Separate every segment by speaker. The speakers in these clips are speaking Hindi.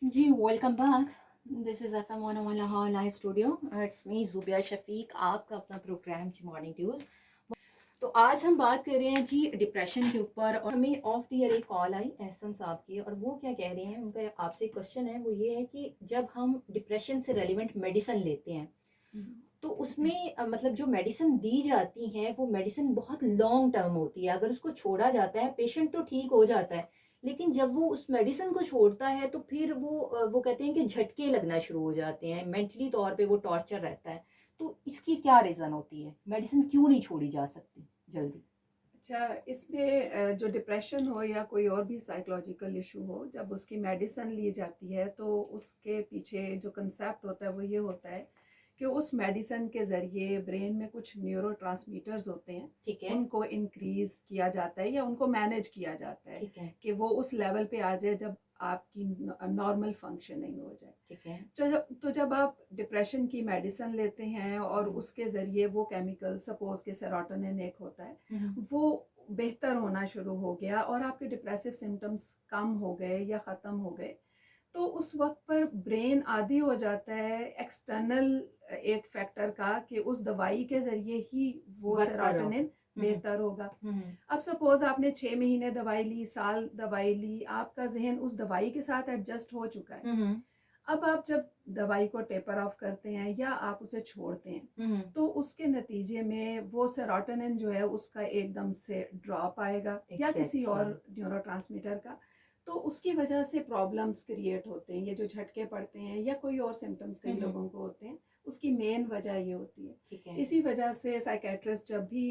Speaker 1: Ji, welcome back. This is FM 101 Lahore live studio. It's me Zubia Shafiq, आपका अपना प्रोग्राम जी मॉर्निंग ड्यूज़। तो आज हम बात कर रहे हैं जी डिप्रेशन के ऊपर, और हमें ऑफ द ईयर एक कॉल आई एहसन साहब की, और वो क्या कह रहे हैं, उनका आपसे क्वेश्चन है, वो ये है कि जब हम डिप्रेशन से रेलिवेंट मेडिसिन लेते हैं तो उसमें मतलब जो मेडिसिन दी जाती हैं वो मेडिसिन बहुत लॉन्ग टर्म होती है। अगर उसको छोड़ा जाता है पेशेंट तो ठीक हो जाता है, लेकिन जब वो उस मेडिसिन को छोड़ता है तो फिर वो कहते हैं कि झटके लगना शुरू हो जाते हैं, मेंटली तौर पे वो टॉर्चर रहता है। तो इसकी क्या रीज़न होती है, मेडिसिन क्यों नहीं छोड़ी जा सकती जल्दी?
Speaker 2: अच्छा, इसमें जो डिप्रेशन हो या कोई और भी साइकोलॉजिकल इशू हो, जब उसकी मेडिसिन ली जाती है तो उसके पीछे जो कंसेप्ट होता है वो ये होता है कि उस मेडिसिन के ज़रिए ब्रेन में कुछ न्यूरोट्रांसमीटर्स होते हैं,
Speaker 1: ठीक है।
Speaker 2: उनको इंक्रीज़ किया जाता है या उनको मैनेज किया जाता है
Speaker 1: ठीक है।
Speaker 2: कि वो उस लेवल पे आ जाए जब आपकी नॉर्मल फंक्शनिंग हो जाए।
Speaker 1: ठीक है।
Speaker 2: तो जब आप डिप्रेशन की मेडिसिन लेते हैं और
Speaker 1: हम्म।
Speaker 2: उसके ज़रिए वो केमिकल, सपोज़ के सेरोटोनिन एक होता है,
Speaker 1: हम्म।
Speaker 2: वो बेहतर होना शुरू हो गया और आपके डिप्रेसिव सिम्टम्स कम हो गए या ख़त्म हो गए, तो उस वक्त पर ब्रेन आदी हो जाता है एक्सटर्नल एक फैक्टर का कि उस दवाई के ज़रिए ही वो
Speaker 1: वर्क कर रहा होता
Speaker 2: सेरोटोनिन
Speaker 1: है।
Speaker 2: बेहतर होगा।
Speaker 1: हम्म।
Speaker 2: अब सपोज़ आपने 6 महीने दवाई ली, साल दवाई ली, आपका जहन उस दवाई के साथ एडजस्ट हो चुका है।
Speaker 1: हम्म।
Speaker 2: अब आप जब दवाई को टेपर ऑफ करते हैं या आप उसे छोड़ते हैं,
Speaker 1: हम्म।
Speaker 2: तो उसके नतीजे में वो सेरोटोनिन जो है उसका एकदम से ड्रॉप आएगा या किसी
Speaker 1: एग्जैक्टली।
Speaker 2: और न्यूरोट्रांसमीटर का। तो उसकी वजह से प्रॉब्लम्स क्रिएट होते हैं, ये जो झटके पड़ते हैं या कोई और सिम्टम्स कई
Speaker 1: हम्म।
Speaker 2: लोगों को होते हैं, उसकी मेन वजह ये होती है।
Speaker 1: ठीक है।
Speaker 2: इसी वजह से साइकेट्रिस्ट जब भी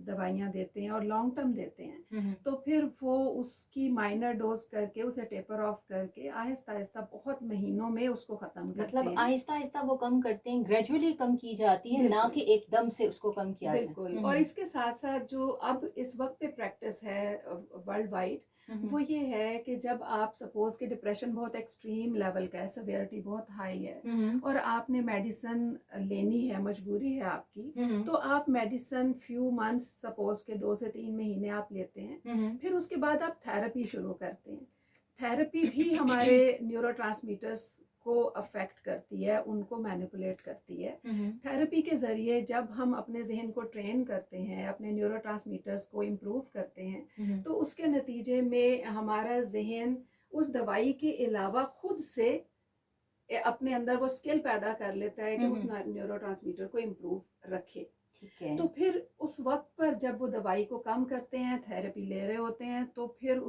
Speaker 2: दवाइयाँ देते हैं और लॉन्ग टर्म देते हैं,
Speaker 1: हम्म।
Speaker 2: तो फिर वो उसकी माइनर डोज करके उसे टेपर ऑफ करके आहिस्ता आहिस्ता बहुत महीनों में उसको ख़त्म करते
Speaker 1: मतलब
Speaker 2: हैं।
Speaker 1: आहिस्ता-आहिस्ता वो कम करते हैं, ग्रेजुअली कम की जाती है, ना
Speaker 2: बिल्कुल,
Speaker 1: कि एकदम से उसको कम किया जाए।
Speaker 2: बिल्कुल। और इसके साथ-साथ जो अब इस वक़्त पे प्रैक्टिस है वर्ल्ड वाइड,
Speaker 1: हुँ, हुँ।
Speaker 2: वो ये है कि जब आप सपोज़ कि डिप्रेशन बहुत एक्सट्रीम लेवल का है, सिवियरिटी बहुत हाई है
Speaker 1: हुँ, हुँ।
Speaker 2: और आपने मेडिसिन लेनी है, मजबूरी है आपकी,
Speaker 1: हुँ, हुँ।
Speaker 2: तो आप मेडिसिन फ्यू मंथ्स सपोज़ के 2 से 3 महीने आप लेते हैं।
Speaker 1: हुँ, हुँ।
Speaker 2: फिर उसके बाद आप थेरेपी शुरू करते हैं। थेरेपी भी हमारे न्यूरोट्रांसमीटर्स को अफ़ेक्ट करती है, उनको मैनिपुलेट करती है।
Speaker 1: हुँ, हुँ।
Speaker 2: थेरेपी के ज़रिए जब हम अपने ज़हन को ट्रेन करते हैं, अपने न्यूरोट्रांसमीटर्स को इम्प्रूव करते हैं,
Speaker 1: हुँ, हुँ।
Speaker 2: तो उसके नतीजे में हमारा ज़हन उस दवाई के अलावा खुद से अपने अंदर वो स्किल पैदा कर लेता है कि
Speaker 1: हुँ,
Speaker 2: उस
Speaker 1: हुँ।
Speaker 2: न्यूरोट्रांसमीटर को इम्प्रूव रखे।
Speaker 1: ठीक है।
Speaker 2: तो फिर उस वक़्त पर जब वो दवाई को कम करते हैं, थेरेपी ले रहे होते हैं, तो फिर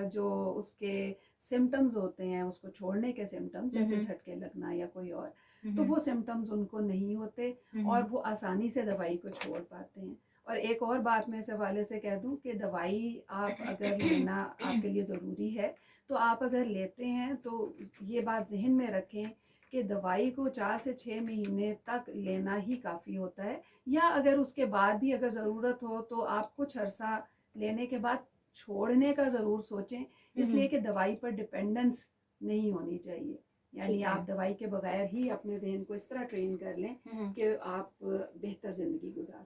Speaker 2: जो उसके सिम्पटम्स होते हैं, उसको छोड़ने के सिम्पटम्स
Speaker 1: हुँ,
Speaker 2: जैसे
Speaker 1: हुँ।
Speaker 2: झटके लगना या कोई और,
Speaker 1: हुँ,
Speaker 2: तो
Speaker 1: हुँ।
Speaker 2: वो सिम्पटम्स उनको नहीं होते
Speaker 1: हुँ,
Speaker 2: और
Speaker 1: हुँ।
Speaker 2: वो आसानी से दवाई को छोड़ पाते हैं। और एक और बात मैं इस हवाले से कह दूँ कि दवाई आप अगर लेना आपके लिए ज़रूरी है, तो आप अगर लेते हैं तो ये बात ज़हन में रखें कि दवाई को 4 से 6 महीने तक लेना ही काफ़ी होता है, या अगर उसके बाद भी अगर ज़रूरत हो तो आप कुछ अरसा लेने के बाद छोड़ने का ज़रूर सोचें,
Speaker 1: हुँ,
Speaker 2: इसलिए
Speaker 1: हुँ।
Speaker 2: कि दवाई पर डिपेंडेंस नहीं होनी चाहिए। यानी
Speaker 1: ठीक है।
Speaker 2: आप दवाई के बगैर ही अपने ज़हन को इस तरह ट्रेन कर लें
Speaker 1: हुँ, हुँ।
Speaker 2: कि आप बेहतर ज़िंदगी गुजार